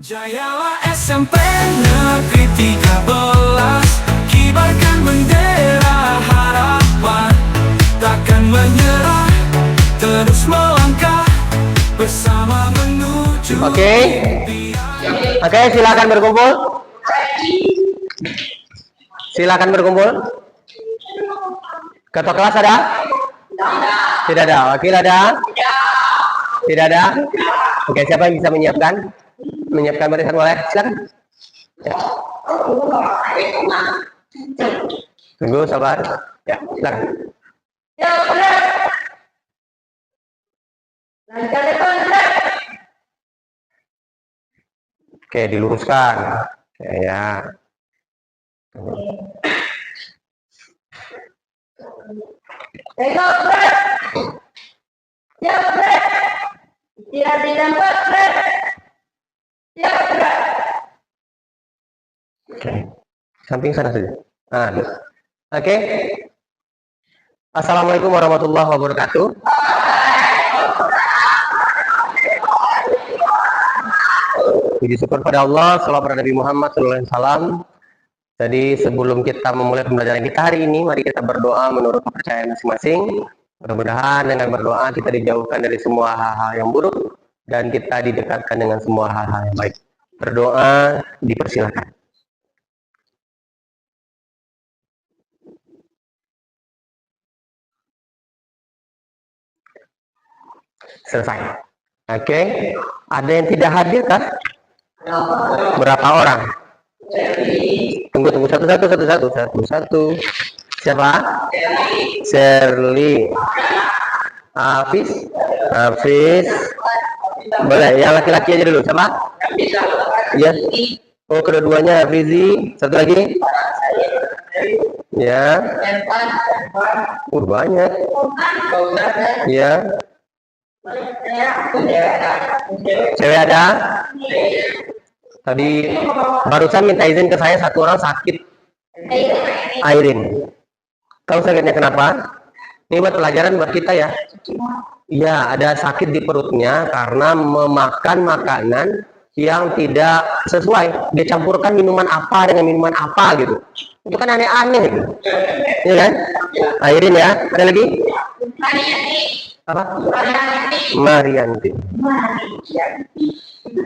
Jayalah SMP Negeri 13, kibarkan bendera harapan, takkan menyerah, terus melangkah bersama menuju Oke, silakan berkumpul. Silakan berkumpul. Ketua kelas ada? Tidak ada. Wakil ada? Tidak ada. Oke, siapa yang bisa menyiapkan barisan boleh? Silakan. Ya. Tunggu, sabar. Ya, silakan. Oke, diluruskan. Ya. Oke, samping sana saja. Oke. Assalamualaikum warahmatullahi wabarakatuh. Puji syukur pada Allah, salawat pada Nabi Muhammad SAW. Jadi sebelum kita memulai pembelajaran kita hari ini, mari kita berdoa menurut kepercayaan masing-masing. Mudah-mudahan dengan berdoa kita dijauhkan dari semua hal-hal yang buruk dan kita didekatkan dengan semua hal-hal yang baik. Berdoa dipersilakan. Selesai. Oke, ada yang tidak hadir kan? Berapa orang? Tunggu satu. Siapa? Shirley. Hafiz. Boleh, yang laki-laki aja dulu. Siapa? Ya. Oh, kedua-duanya Hafizi. Satu lagi? Ya. Banyak. Ya. Cewek ada? Tadi barusan minta izin ke saya, satu orang sakit. Airin. Tahu sakitnya kenapa? Ini buat pelajaran buat kita ya. Iya, ada sakit di perutnya karena memakan makanan yang tidak sesuai. Dia campurkan minuman apa dengan minuman apa gitu. Itu kan aneh-aneh gitu. Iya kan? Airin ya. Ada lagi? Apa? Marianti.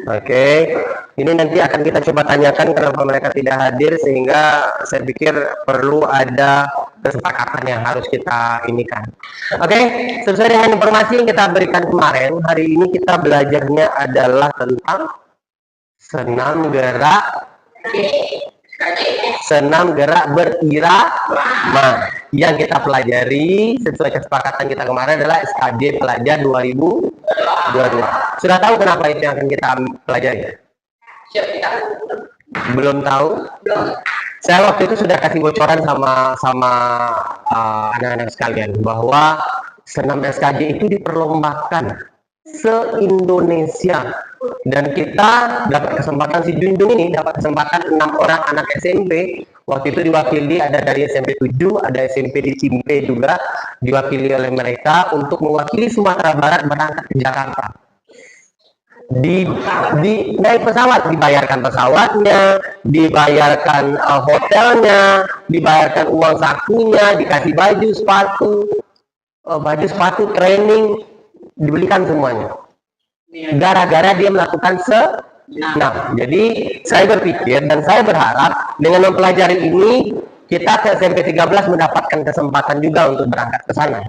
Oke, ini nanti akan kita coba tanyakan kenapa mereka tidak hadir, sehingga saya pikir perlu ada kesepakatan yang harus kita inikan. Oke, sesuai dengan informasi yang kita berikan kemarin, hari ini kita belajarnya adalah tentang senam gerak berirama. Yang kita pelajari sesuai kesepakatan kita kemarin adalah SKJ pelajar 2022. Sudah tahu kenapa itu yang akan kita pelajari? Belum tahu? Saya waktu itu sudah kasih bocoran sama anak-anak sekalian bahwa senam SKJ itu diperlombakan se-Indonesia, dan kita dapat kesempatan, si Junjung ini dapat kesempatan 6 orang anak SMP. Waktu itu diwakili ada dari SMP 7, ada SMP di Cimpe juga diwakili oleh mereka untuk mewakili Sumatera Barat berangkat ke Jakarta. Di naik pesawat, dibayarkan pesawatnya, dibayarkan hotelnya, dibayarkan uang sakunya, dikasih baju sepatu training, dibelikan semuanya. Gara-gara dia melakukan senam. Jadi saya berpikir dan saya berharap dengan mempelajari ini kita ke SMP 13 mendapatkan kesempatan juga untuk berangkat ke sana.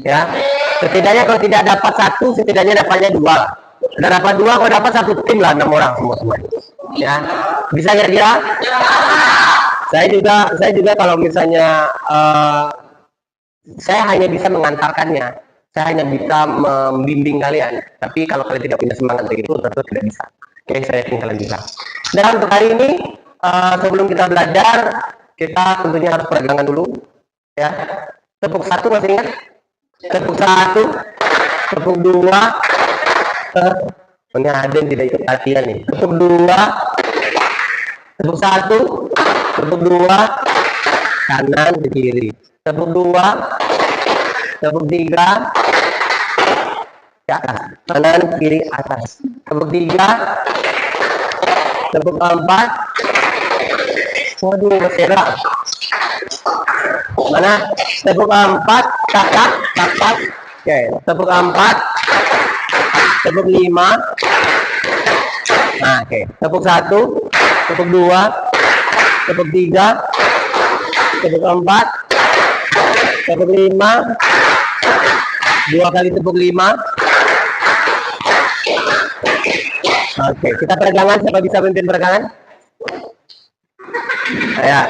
Ya, setidaknya kalau tidak dapat satu, setidaknya dapatnya dua. Dan dapat dua, kalau dapat satu tim lah, 6 orang semua. Ya, bisa kira-kira? Saya juga kalau misalnya saya hanya bisa mengantarkannya. Saya hanya bisa membimbing kalian, tapi kalau kalian tidak punya semangat begitu, tentu tidak bisa. Oke, saya yakin kalian bisa. Dan untuk hari ini, sebelum kita belajar, kita tentunya harus peregangan dulu. Ya, tepuk satu masih ingat? Tepuk satu, tepuk dua. Ini ada yang tidak ikut latihan nih. Tepuk dua, tepuk satu, tepuk dua, kanan ke kiri. Tepuk dua, tepuk tiga, ke atas, kanan kiri atas. Tepuk tiga, Tepuk 4. Waduh, berat. Mana? Tepuk 4, kakak. Oke, tepuk 4. Tepuk 5. Nah, oke. Tepuk 1, tepuk 2, tepuk 3, tepuk 4, tepuk 5. 2 kali tepuk 5. Oke, kita peregangan. Siapa bisa pimpin peregangan?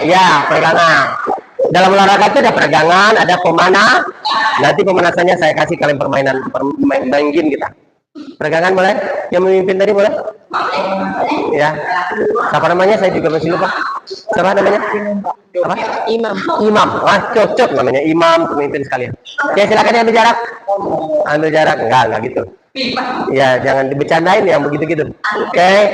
Ya, peregangan. Dalam olahraga itu ada peregangan, ada pemanah. Nanti pemanasannya saya kasih kalian permainan game kita. Peregangan boleh? Yang memimpin tadi boleh? Ya. Siapa namanya? Saya juga masih lupa. Siapa namanya? Apa? Imam. Wah, cocok namanya Imam, pemimpin sekalian. Oke, silakan ambil jarak. Ambil jarak. Enggak gitu. Ya, jangan dibecandain yang begitu-gitu. Oke,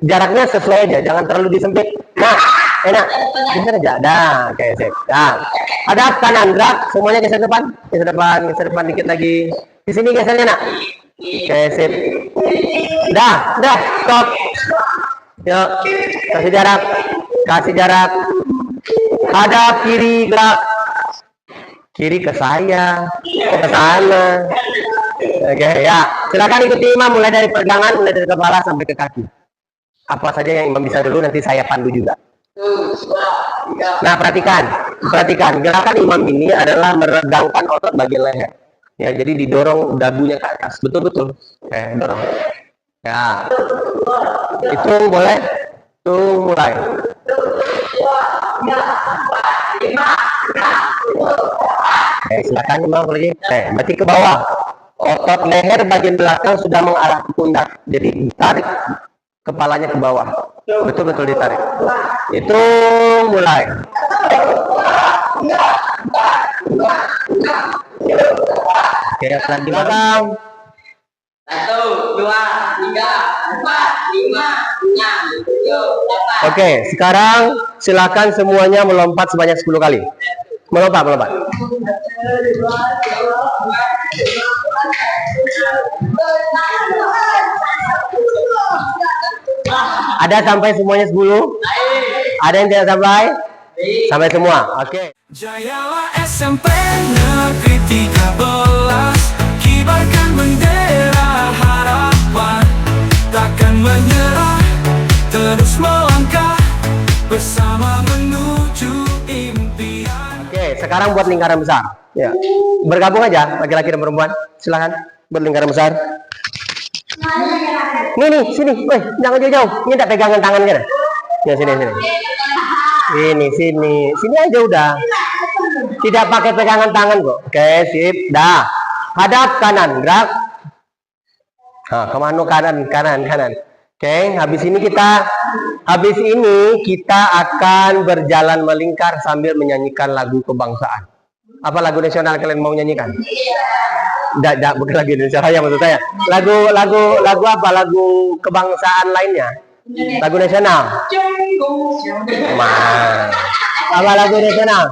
jaraknya sesuai aja, jangan terlalu disempit. Nah, enak. Geser aja. Dah, oke, sip. Nah, hadap kanan, gerak. Semuanya geser depan. Geser depan dikit lagi. Di sini gesernya, nak. Oke, sip. Dah, stop. Yuk, kasih jarak. Hadap kiri, gerak. Kiri ke saya, ke sana. Oke, ya. Silakan ikuti Imam mulai dari pegangan, mulai dari kepala sampai ke kaki. Apa saja yang Imam bisa dulu, nanti saya pandu juga. Nah, perhatikan. Gerakan Imam ini adalah meregangkan otot bagian leher. Ya, jadi didorong dagunya ke atas. Betul. Dorong. Ya. Hitung boleh? Hitung mulai. Silakan Imam lagi. Berarti ke bawah. Otot leher bagian belakang sudah mengarah ke pundak. Jadi tarik kepalanya ke bawah. Betul ditarik. Itu mulai. Oke, lagi belakang. 1, 2, 3, 4, 5, 6, 7, 8. Oke, sekarang silakan semuanya melompat sebanyak 10 kali. Melompat. Ada sampai semuanya 10? Ada yang tidak sampai? Sampai semua. Oke. Jayalah SMP Negeri 13, kibarkan bendera harapan, takkan menyerah, terus melangkah bersama menuju impian. Oke, sekarang buat lingkaran besar. Ya, bergabung aja laki-laki dan perempuan. Silakan buat lingkaran besar. Nih, sini. Woi, jangan jauh-jauh. Ini tak pegangan tangan kan? Ya, sini. Sini aja udah. Tidak pakai pegangan tangan kok. Oke, sip. Dah. Hadap kanan, gerak. Nah, kemana kanan. Oke, habis ini kita akan berjalan melingkar sambil menyanyikan lagu kebangsaan. Apa lagu nasional kalian mau nyanyikan? Bukan lagu Indonesia Raya maksud saya. Lagu apa? Lagu kebangsaan lainnya. Lagu nasional. Apa lagu nasional?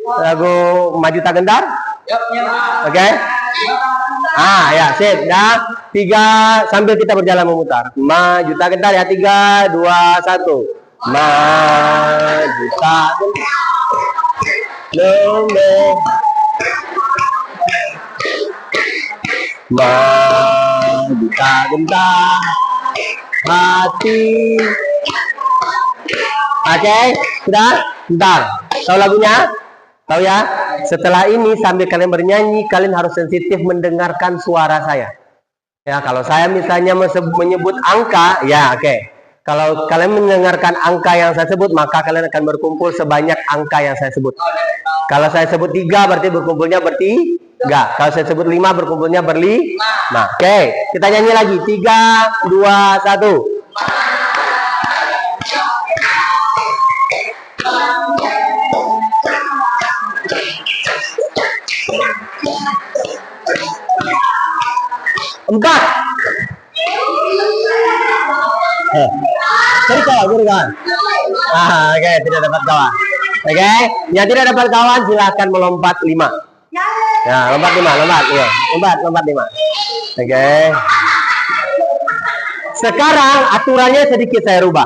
Lagu Maju Tak Gentar? Oke. Ya, sip. Dah. 3 sambil kita berjalan memutar. Maju tak gentar ya. 3, 2, 1. Maju tak gentar. Maju tak gentar hati. Oke, sudah? Bentar. Tahu lagunya? Tahu ya? Setelah ini sambil kalian bernyanyi, kalian harus sensitif mendengarkan suara saya. Ya, kalau saya misalnya menyebut angka, ya oke. Kalau kalian mendengarkan angka yang saya sebut, maka kalian akan berkumpul sebanyak angka yang saya sebut. Kalau saya sebut 3, berarti berkumpulnya bertiga. Kalau saya sebut 5, berkumpulnya berlima. Oke, kita nyanyi lagi. 3, 2, 1. Empat. Jadi kawan. Oke, tidak dapat kawan. Oke, yang tidak dapat kawan silahkan melompat 5. Ya, lompat 5. Oke. Sekarang aturannya sedikit saya rubah.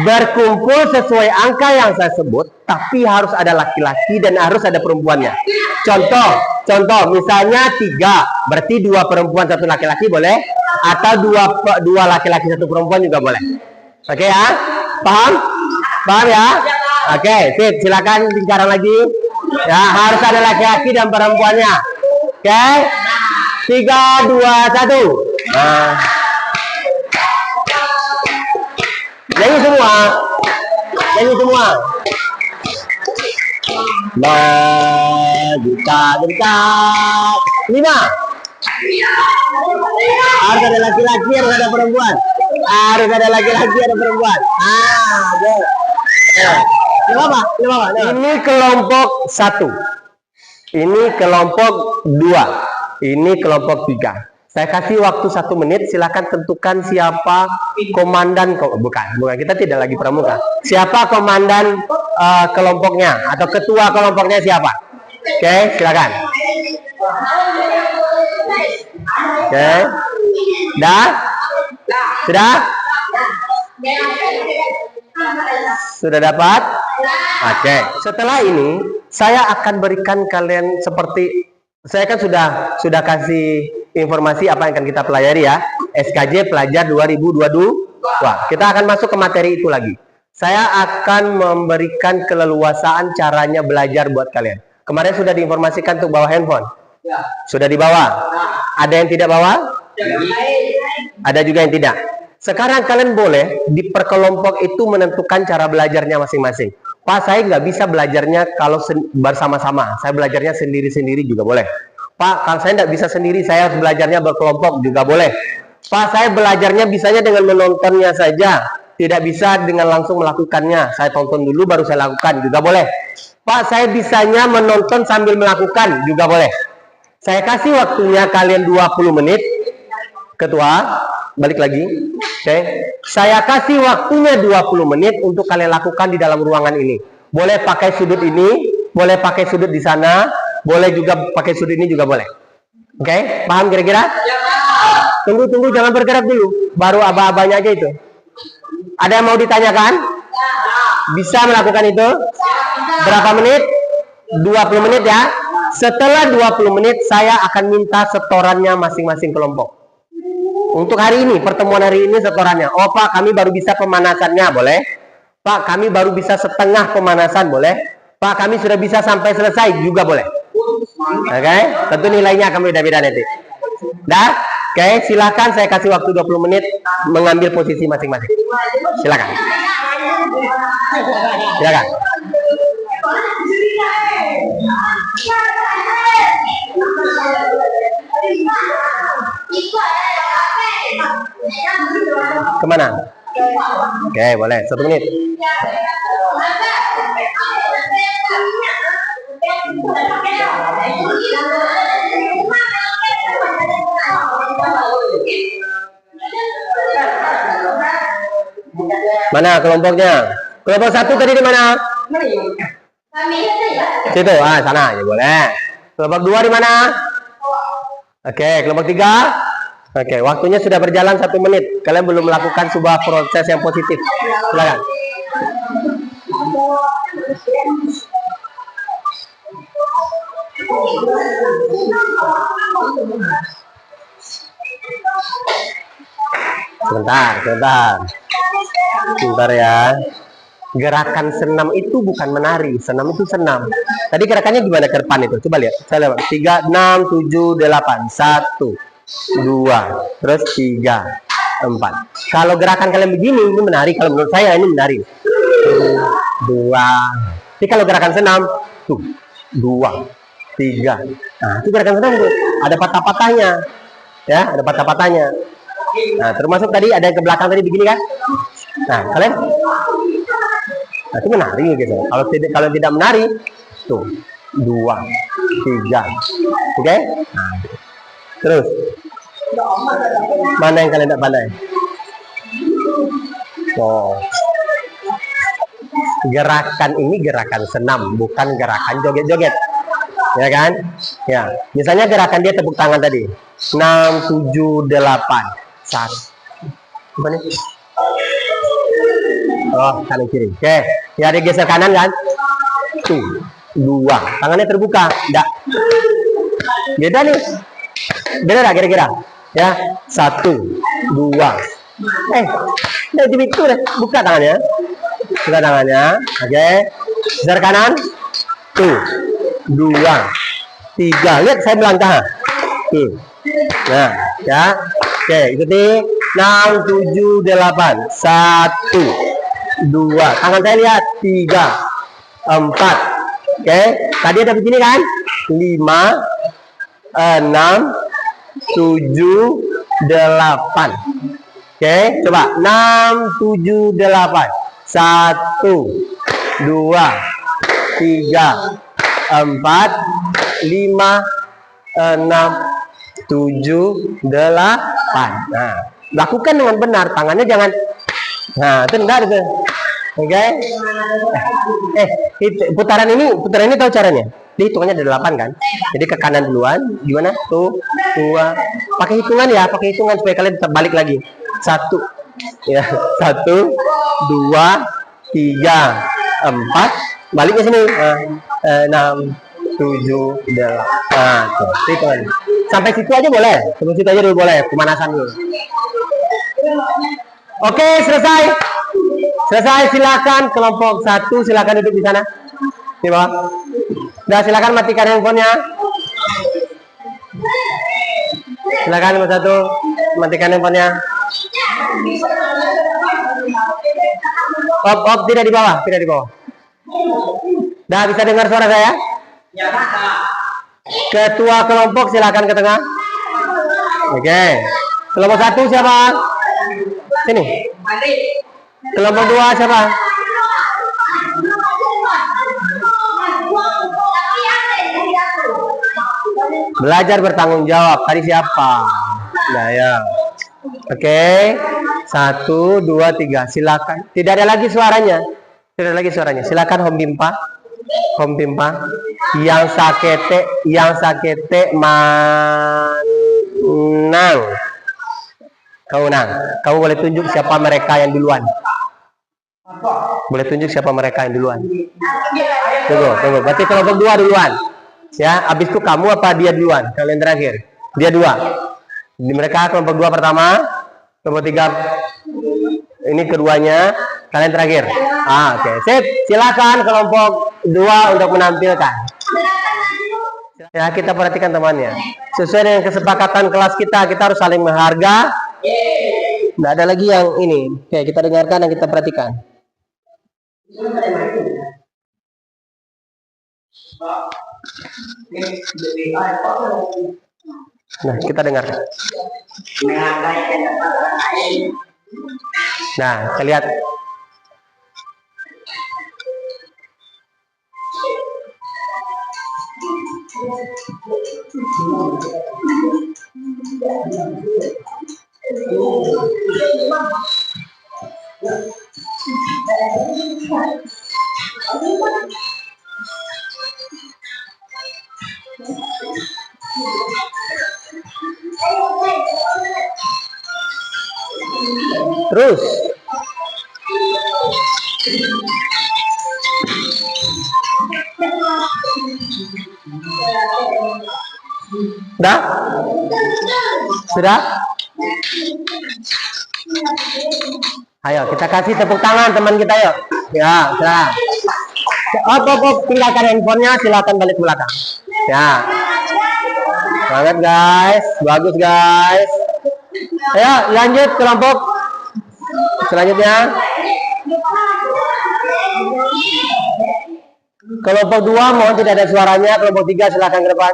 Berkumpul sesuai angka yang saya sebut, tapi harus ada laki-laki dan harus ada perempuannya. Contoh, misalnya 3, berarti 2 perempuan 1 laki-laki boleh, atau 2 laki-laki 1 perempuan juga boleh. Oke ya, paham? Paham ya? Oke, sip. Silakan lingkaran lagi. Ya, harus ada laki-laki dan perempuannya. Oke, 3, 2, 1. Nah. Nyanyi semua. Bentar. 5. Harus ada laki-laki, harus ada perempuan. Go. Ini kelompok 1. Ini kelompok 2. Ini kelompok 3. Saya kasih waktu 1 menit, silakan tentukan siapa komandan. Bukan, kita tidak lagi pramuka. Siapa komandan kelompoknya atau ketua kelompoknya siapa? Oke, silakan. Oke, sudah dapat? Oke, setelah ini saya akan berikan kalian seperti saya kan sudah kasih informasi apa yang akan kita pelajari ya. SKJ pelajar 2022. Kita akan masuk ke materi itu lagi. Saya akan memberikan keleluasaan caranya belajar buat kalian. Kemarin sudah diinformasikan untuk bawa handphone. Sudah dibawa. Ada yang tidak bawa? Ada juga yang tidak. Sekarang kalian boleh di perkelompok itu menentukan cara belajarnya masing-masing. Pak, saya nggak bisa belajarnya kalau bersama-sama. Saya belajarnya sendiri-sendiri juga boleh. Pak, kalau saya nggak bisa sendiri, saya harus belajarnya berkelompok juga boleh. Pak, saya belajarnya bisanya dengan menontonnya saja. Tidak bisa dengan langsung melakukannya. Saya tonton dulu baru saya lakukan juga boleh. Pak, saya bisanya menonton sambil melakukan juga boleh. Saya kasih waktunya kalian 20 menit. Ketua, balik lagi. Oke. Saya kasih waktunya 20 menit untuk kalian lakukan di dalam ruangan ini. Boleh pakai sudut ini, boleh pakai sudut di sana, boleh juga pakai sudut ini juga boleh. Oke, paham kira-kira? Tunggu, jangan bergerak dulu. Baru aba-abanya aja itu. Ada yang mau ditanyakan? Bisa melakukan itu? Berapa menit? 20 menit ya. Setelah 20 menit, saya akan minta setorannya masing-masing kelompok. Untuk hari ini, pertemuan hari ini setorannya. Oh Pak, kami baru bisa pemanasannya, boleh? Pak, kami baru bisa setengah pemanasan, boleh? Pak, kami sudah bisa sampai selesai, juga boleh. Oke, tentu nilainya akan beda-beda nanti. Dah? Oke, silakan saya kasih waktu 20 menit mengambil posisi masing-masing. Silakan. Kemana? Oke, boleh. 1 menit. Mana kelompoknya? Kelompok 1 tadi di mana? Situ, sana ya boleh. Kelompok 2 di mana? Oke, kelompok 3. Oke, waktunya sudah berjalan 1 menit. Kalian belum melakukan sebuah proses yang positif. Silakan. Sebentar ya. Gerakan senam itu bukan menari, senam itu senam. Tadi gerakannya gimana ke depan itu? Coba lihat. Saya lihat. 3, 6, 7, 8. 1, 2, terus 3, 4. Kalau gerakan kalian begini, ini menari. Kalau menurut saya ini menari. 2. Tapi kalau gerakan senam, 2, 3. Nah, itu gerakan senam tuh. Ada patah-patahnya. Ya, ada patah-patahnya. Nah, termasuk tadi ada yang ke belakang tadi begini kan? Nah, kalian itu menari gitu. Kalau tidak menari, tuh 2, 3. Oke? Nah, terus mana yang kalian tidak pandai? Gerakan ini gerakan senam, bukan gerakan joget-joget. Ya kan? Ya. Misalnya gerakan dia tepuk tangan tadi. 6, 7, 8. 1. Apa nih? Oh, kanan kiri. Oke, ya ada geser kanan kan? Tuh, 2. Tangannya terbuka. Enggak. Beda nih. Beda nggak kira-kira? Ya, 1, 2. Udah itu deh. Buka tangannya. Buka tangannya. Oke. Geser kanan. Tuh, 2, 3. Lihat saya melangkah. Nah, ya. Oke, ikuti. 6, 7, 8. 1, 2. Tangan saya lihat. 3, 4. Oke, tadi ada begini kan? 5, 6, 7, 8. Oke, coba 6, 7, 8. 1, 2, 3, 4, 5, 6, 7, 8. Nah, lakukan dengan benar, tangannya jangan. Nah, itu enggak itu. Oke. Putaran ini tahu caranya? Hitungannya ada 8 kan? Jadi ke kanan duluan, gimana? Tuh, 2. Pakai hitungan ya, pakai hitungan supaya kalian bisa balik lagi. 1, ya, 1, 2, 3, 4. Balik ke sini. 6, 7, 8. Tuh, hitungan. Sampai situ aja boleh. Sampai situ aja dulu boleh. Pemanasan dulu. Oke, selesai. Selesai, silakan kelompok 1 silakan duduk di sana. Di bawah. Nah, silakan matikan handphonenya. Silakan nomor 1 matikan handphonenya. Op, tidak di bawah, tidak di bawah. Dah bisa dengar suara saya? Ketua kelompok silakan ke tengah. Oke. Kelompok 1 siapa? Sini. Kelompok 2 siapa? Belajar bertanggung jawab. Tadi siapa? Nah, ya. Oke. 1, 2, 3. Silakan. Tidak ada lagi suaranya. Tidak ada lagi suaranya. Silakan Hom Bimpa. Hom Bimpa. Yang sakete manang. Kau nang. Kamu boleh tunjuk siapa mereka yang duluan. Boleh tunjuk siapa mereka yang duluan. Tunggu. Berarti kelompok 2 duluan. Ya, habis itu kamu apa dia duluan? Kalian terakhir. Dia 2. Mereka kelompok 2 pertama, kelompok 3 ini keduanya, kalian terakhir. Oke. Sip. Silakan kelompok 2 untuk menampilkan. Ya, kita perhatikan temannya. Sesuai dengan kesepakatan kelas kita harus saling menghargai. Tidak ada lagi yang ini. Oke, kita dengarkan dan kita perhatikan. Nah, kita dengarkan. Nah, kita lihat. Terus. Sudah? Sudah? Ayo, kita kasih tepuk tangan teman kita yuk. Ya, sudah. Op, tinggalkan handphonenya, silakan balik ke belakang. Ya. Semangat guys, bagus guys. Ayo, lanjut kelompok selanjutnya. Kelompok 2 mohon tidak ada suaranya. Kelompok 3 silakan ke depan.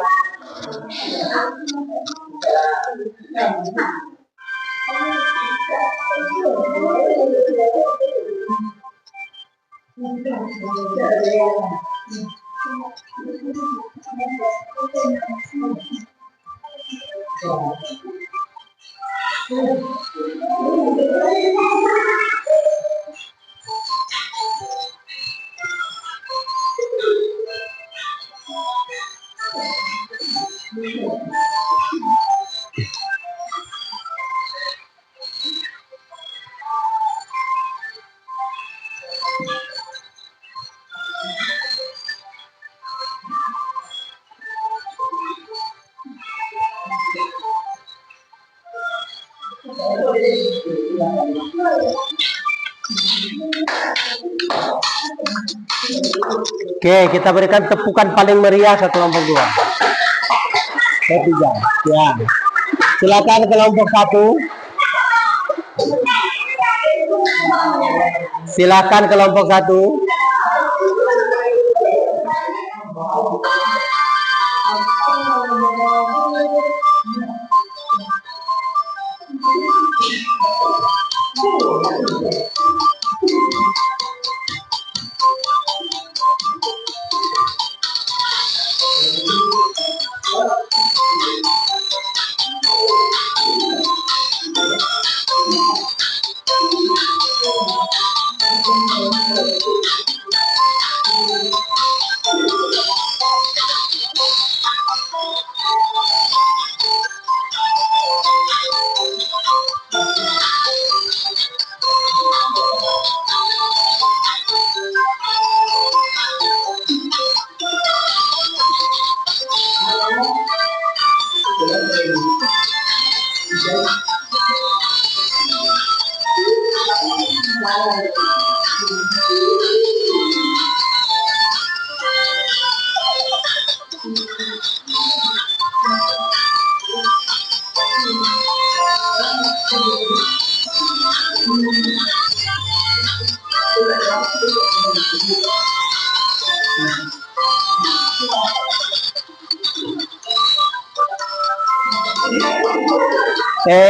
Oke, kita berikan tepukan paling meriah ke kelompok 2. Ketiga, ya. Silakan kelompok 1. Silakan kelompok 1.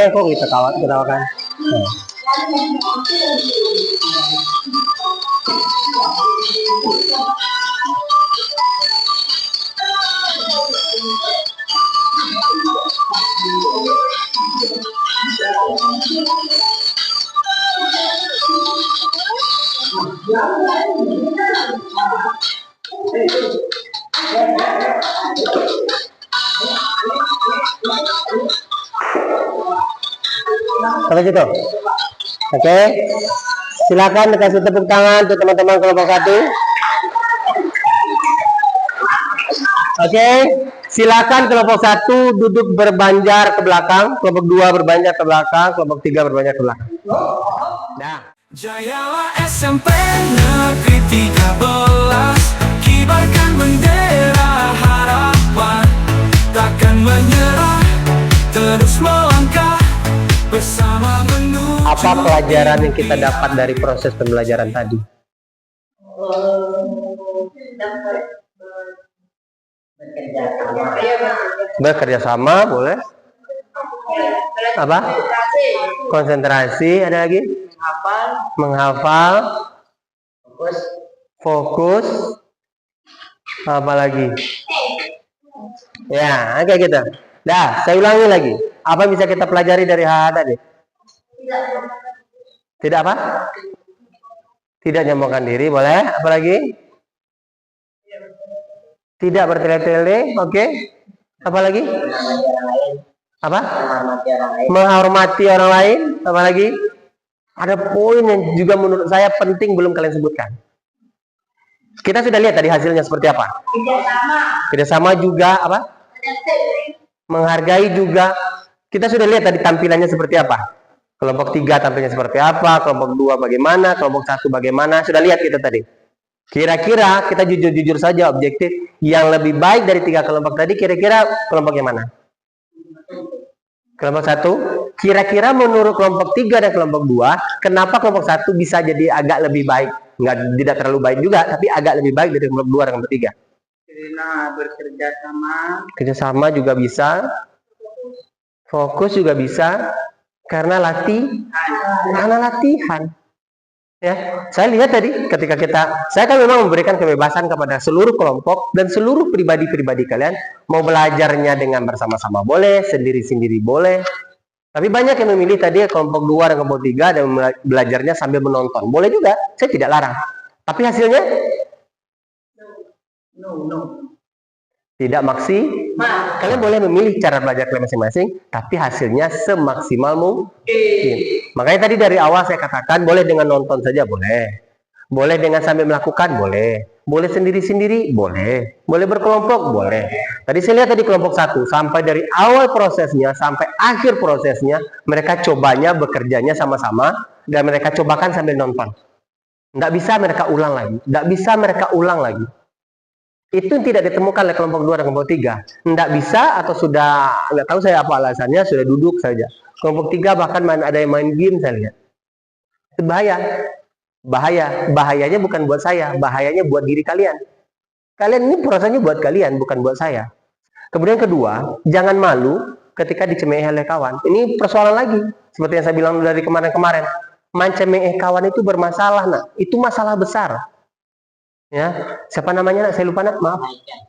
Kok kita ketawakan? Sampai situ. Oke. Silakan dikasih tepuk tangan untuk teman-teman kelompok 1. Oke. Silakan kelompok 1 duduk berbanjar ke belakang, kelompok 2 berbanjar ke belakang, kelompok 3 berbanjar ke belakang. Nah. Jayalah SMP Negeri 13, kibarkan bendera harapan, takkan menyerah, terus melangkah bersama menuju. Apa pelajaran yang kita dapat dari proses pembelajaran tadi? Bekerja sama, boleh. Apa? Konsentrasi, ada lagi? Menghafal. Fokus. Apa lagi? Ya, kayak gitu. Dah, saya ulangi lagi. Apa yang bisa kita pelajari dari hal tadi? Tidak apa? Tidak nyombongkan diri, boleh. Apa lagi? Tidak bertele-tele, oke. Apa lagi? Apa? Menghormati orang lain. Apa lagi? Ada poin yang juga menurut saya penting belum kalian sebutkan. Kita sudah lihat tadi hasilnya seperti apa. Kerjasama juga apa? Menghargai juga. Kita sudah lihat tadi tampilannya seperti apa. Kelompok 3 tampilnya seperti apa, kelompok 2 bagaimana, kelompok 1 bagaimana. Sudah lihat kita tadi. Kira-kira kita jujur-jujur saja objektif yang lebih baik dari 3 kelompok tadi, kira-kira kelompok yang mana? Kelompok 1. Kira-kira menurut kelompok 3 dan kelompok 2, kenapa kelompok 1 bisa jadi agak lebih baik? Tidak terlalu baik juga, tapi agak lebih baik dari kelompok 2 dan kelompok 3. Karena bekerja sama. Kerjasama juga bisa. Fokus juga bisa. Karena latihan. Ya, saya lihat tadi ketika saya kan memang memberikan kebebasan kepada seluruh kelompok dan seluruh pribadi-pribadi kalian, mau belajarnya dengan bersama-sama boleh, sendiri-sendiri boleh. Tapi banyak yang memilih tadi kelompok 2 dan kelompok 3 dan belajarnya sambil menonton. Boleh juga, saya tidak larang. Tapi hasilnya tidak maksimal. Kalian boleh memilih cara belajar kalian masing-masing, tapi hasilnya semaksimal mungkin. Makanya tadi dari awal saya katakan boleh dengan nonton saja boleh. Boleh dengan sambil melakukan, boleh. Boleh sendiri-sendiri, boleh. Boleh berkelompok, boleh. Tadi saya lihat tadi kelompok 1, sampai dari awal prosesnya sampai akhir prosesnya, mereka cobanya, bekerjanya sama-sama, dan mereka cobakan sambil nonton. Nggak bisa mereka ulang lagi. Nggak bisa mereka ulang lagi. Itu tidak ditemukan oleh kelompok 2 dan kelompok 3. Nggak bisa atau sudah, nggak tahu saya apa alasannya, sudah duduk saja. Kelompok 3 bahkan ada yang main game saya lihat. Itu bahaya. Bahayanya bukan buat saya, bahayanya buat diri kalian. Kalian ini prosesnya buat kalian, bukan buat saya. Kemudian kedua, jangan malu ketika dicemooh oleh kawan. Ini persoalan lagi, seperti yang saya bilang dari kemarin-kemarin. Mencemooh kawan itu bermasalah, nak. Itu masalah besar. Ya, siapa namanya? Saya lupa, nak. Maaf.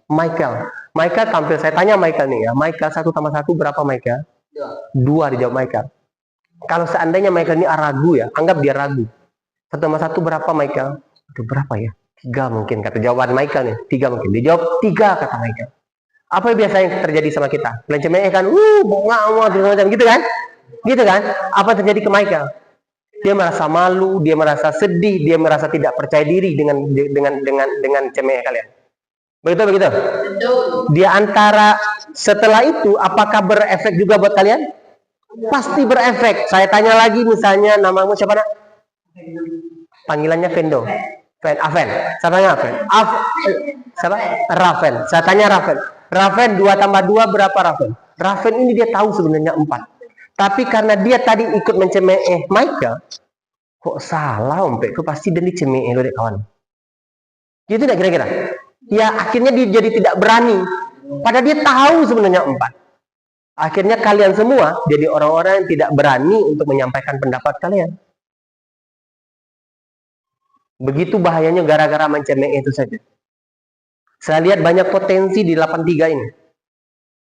Michael tampil. Saya tanya Michael nih ya. Michael 1 tambah 1 berapa, Michael? 2 dijawab Michael. Kalau seandainya Michael ini ragu ya, anggap dia ragu. 1 tambah 1 berapa, Michael? Itu berapa ya? 3 mungkin, kata jawaban Michael nih. 3 mungkin. Dijawab 3, kata Michael. Apa yang biasanya terjadi sama kita? Kalian cemooh kan? Macam gitu kan? Gitu kan? Apa yang terjadi ke Michael? Dia merasa malu, dia merasa sedih, dia merasa tidak percaya diri dengan cemooh kalian. Begitu? Dia antara setelah itu, apakah berefek juga buat kalian? Pasti berefek. Saya tanya lagi, misalnya namamu siapa, nak? Panggilannya Vendo. Aven. Saya tanya Aven. Siapa? Raven. Saya tanya Raven. Raven 2 tambah 2 berapa, Raven? Raven ini dia tahu sebenarnya 4. Tapi karena dia tadi ikut mencemooh Michael, kok salah ompek, kok pasti dia dicemooh oleh kawan. Gitu tidak kira-kira? Ya akhirnya dia jadi tidak berani. Padahal dia tahu sebenarnya 4. Akhirnya kalian semua jadi orang-orang yang tidak berani untuk menyampaikan pendapat kalian. Begitu bahayanya gara-gara mencemooh itu saja. Saya lihat banyak potensi di 83 ini.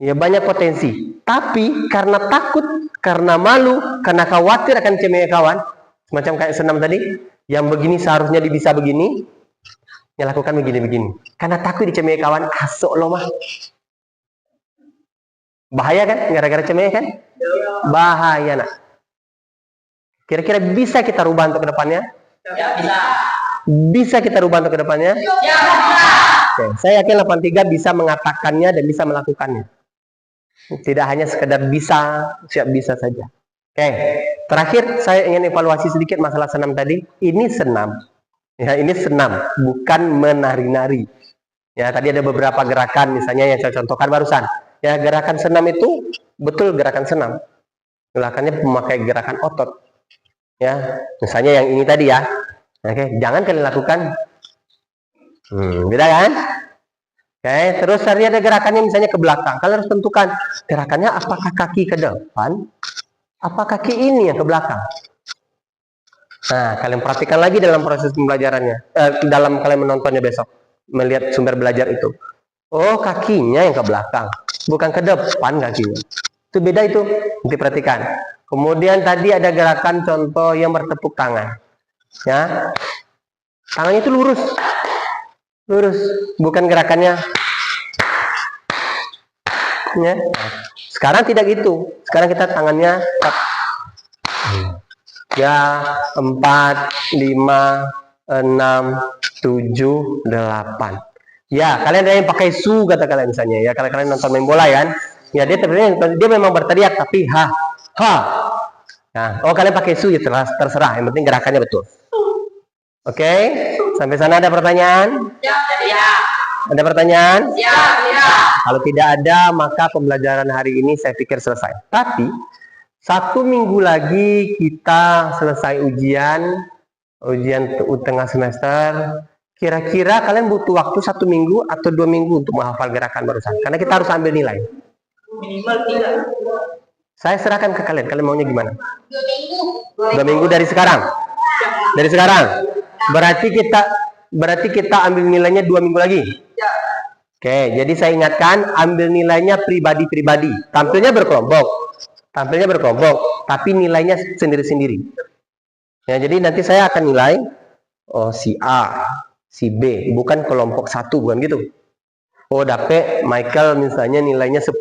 Ya banyak potensi. Tapi karena takut, karena malu, karena khawatir akan cemooh kawan, semacam kayak senam tadi, yang begini seharusnya bisa begini, yang lakukan begini-begini. Karena takut dicemooh kawan, asok lo mah. Bahaya kan? Gara-gara cemooh kan? Bahaya, nak. Kira-kira bisa kita rubah untuk kedepannya? Ya, bisa. Bisa kita rubah untuk kedepannya? Ya, bisa. Oke, saya yakin 83 bisa mengatakannya dan bisa melakukannya. Tidak hanya sekedar bisa, siap bisa saja. Oke, terakhir saya ingin evaluasi sedikit masalah senam tadi. Ini senam. Ya, ini senam, bukan menari-nari. Ya, tadi ada beberapa gerakan misalnya yang saya contohkan barusan. Ya, gerakan senam itu betul gerakan senam. Gerakannya memakai gerakan otot. Ya, misalnya yang ini tadi ya. Oke, jangan kalian lakukan. Beda kan? Oke, terus tadi ada gerakannya misalnya ke belakang. Kalian harus tentukan gerakannya apakah kaki ke depan, apa kaki ini yang ke belakang. Nah, kalian perhatikan lagi dalam proses pembelajarannya, dalam kalian menontonnya besok, melihat sumber belajar itu. Oh, kakinya yang ke belakang, bukan ke depan kakinya. Itu beda itu, nanti perhatikan. Kemudian tadi ada gerakan contoh yang bertepuk tangan. Ya, tangannya itu lurus, bukan gerakannya. Ya. Sekarang tidak gitu. Sekarang kita tangannya ya 4, 5, 6, 7, 8. Ya, kalian ada yang pakai su kata kalian misalnya. Ya, kalau kalian nonton main bola kan, ya dia memang berteriak tapi ha. Nah, oh kalian pakai su ya terserah. Yang penting gerakannya betul. Oke, sampai sana ada pertanyaan? Ya. Ada pertanyaan? Ya. Kalau tidak ada, maka pembelajaran hari ini saya pikir selesai. Tapi 1 minggu lagi kita selesai ujian tengah semester. Kira-kira kalian butuh waktu 1 minggu atau 2 minggu untuk menghafal gerakan barusan? Karena kita harus ambil nilai. Minimal 3. Saya serahkan ke kalian. Kalian maunya gimana? 2 minggu. 2 minggu dari sekarang. Dari sekarang. Berarti kita ambil nilainya 2 minggu lagi. Oke, jadi saya ingatkan ambil nilainya pribadi-pribadi. Tampilnya berkelompok, tapi nilainya sendiri-sendiri. Ya, jadi nanti saya akan nilai si A, si B, bukan kelompok 1, bukan gitu. Oh, dapet Michael misalnya nilainya 10,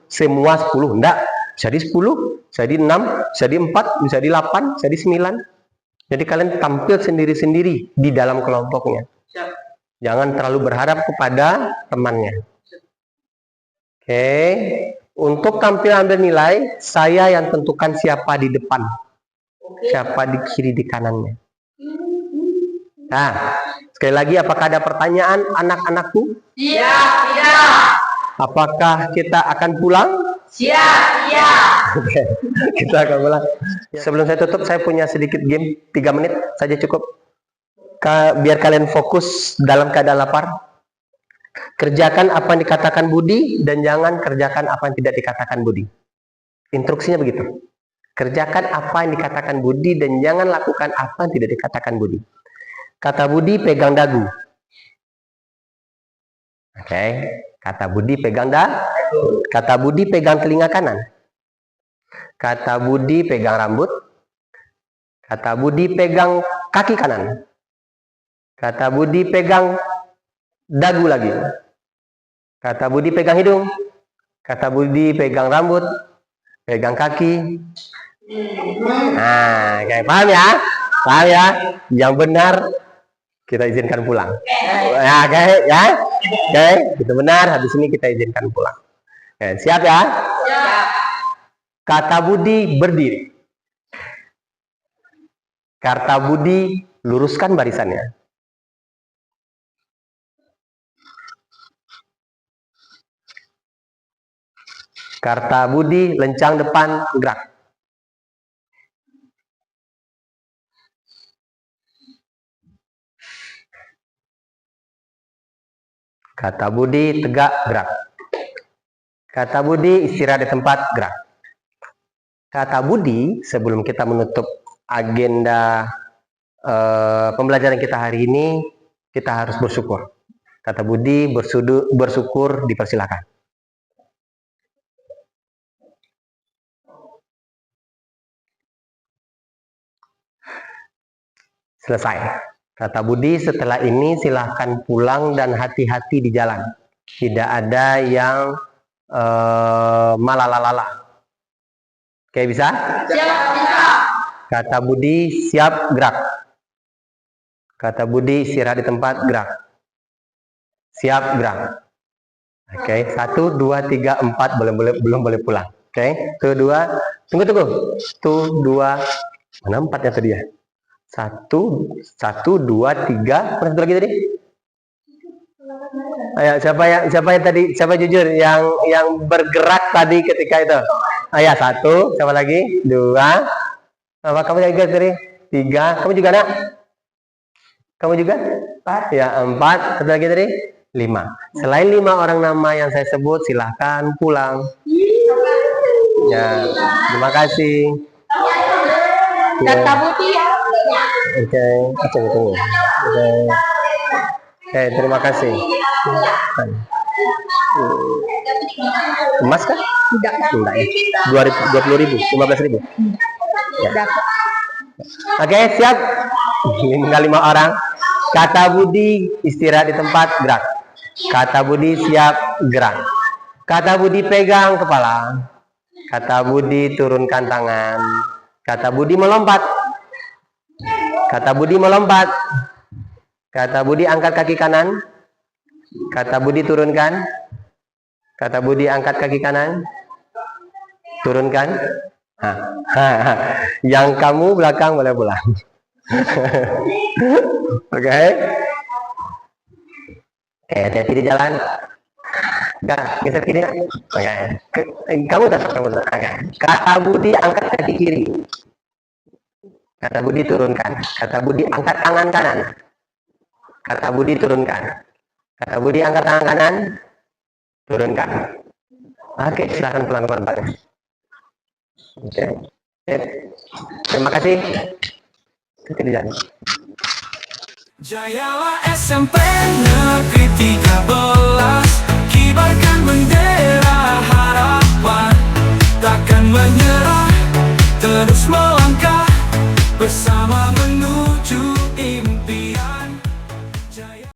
semua 10, enggak. Jadi 10, jadi 6, jadi 4, bisa di 8, jadi 9. Jadi kalian tampil sendiri-sendiri di dalam kelompoknya. Siap. Jangan terlalu berharap kepada temannya. Oke. Untuk tampil ambil nilai, saya yang tentukan siapa di depan. Siapa di kiri, di kanannya. Nah, sekali lagi, apakah ada pertanyaan anak-anakku? Iya. Iya. Apakah kita akan pulang? Siap. Iya. Oke, kita akan pulang. Sebelum saya tutup, saya punya sedikit game 3 menit saja cukup. Biar kalian fokus dalam keadaan lapar. Kerjakan apa yang dikatakan Budi dan jangan kerjakan apa yang tidak dikatakan Budi. Instruksinya begitu. Kerjakan apa yang dikatakan Budi dan jangan lakukan apa yang tidak dikatakan Budi. Kata Budi, pegang dagu. Oke, kata Budi pegang dagu. Kata Budi pegang telinga kanan. Kata Budi pegang rambut. Kata Budi pegang kaki kanan. Kata Budi pegang dagu lagi. Kata Budi pegang hidung. Kata Budi pegang rambut. Pegang kaki. Nah, kayak paham ya? Paham ya? Yang benar kita izinkan pulang. Ya, oke, ya. Oke, itu benar. Habis ini kita izinkan pulang. Oke, siap ya? Siap. Kata Budi berdiri. Kata Budi luruskan barisannya. Kata Budi lencang depan gerak. Kata Budi tegak gerak. Kata Budi istirahat di tempat gerak. Kata Budi sebelum kita menutup agenda pembelajaran kita hari ini, kita harus bersyukur. Kata Budi bersyukur dipersilakan. Selesai. Kata Budi, setelah ini silahkan pulang dan hati-hati di jalan. Tidak ada yang malalalala. Oke, bisa? Siap. Kata Budi, siap gerak. Kata Budi, istirahat di tempat gerak. Siap gerak. Oke, 1, 2, 3, 4, belum boleh pulang. Oke, 1, 2, tunggu. 1, 2, mana 4-nya tadi ya? 1, 2, 3, mana satu lagi tadi? Ayo, siapa yang tadi, siapa jujur yang bergerak tadi ketika itu? Ayo, 1, siapa lagi? 2, apa kamu juga tadi? 3, kamu juga nak? Kamu juga? 4, ya 4, satu lagi tadi? 5. Selain 5 orang nama yang saya sebut, silahkan pulang. Ya, terima kasih. Kata Budi ya. Oke, tunggu. Oke, terima kasih. Emas kah? Tidak. Enggak ya. 20.000, 15.000. Ya. Oke, siap. Tinggal 5 orang. Kata Budi istirahat di tempat, gerak. Kata Budi siap gerak. Kata Budi pegang kepala. Kata Budi turunkan tangan. Kata Budi melompat. Kata Budi melompat. Kata Budi angkat kaki kanan. Kata Budi turunkan. Kata Budi angkat kaki kanan. Turunkan. Yang kamu belakang boleh pulang. Oke. Hati-hati di jalan. Geser kiri. Oke. Kamu tetap. Kata Budi angkat kaki kiri. Kata Budi turunkan. Kata Budi angkat tangan kanan. Kata Budi turunkan. Kata Budi angkat tangan kanan. Turunkan. Oke, silakan pelan-pelan Pak. Oke. Terima kasih. Kita jalan. Jayalah SMP Negeri 13.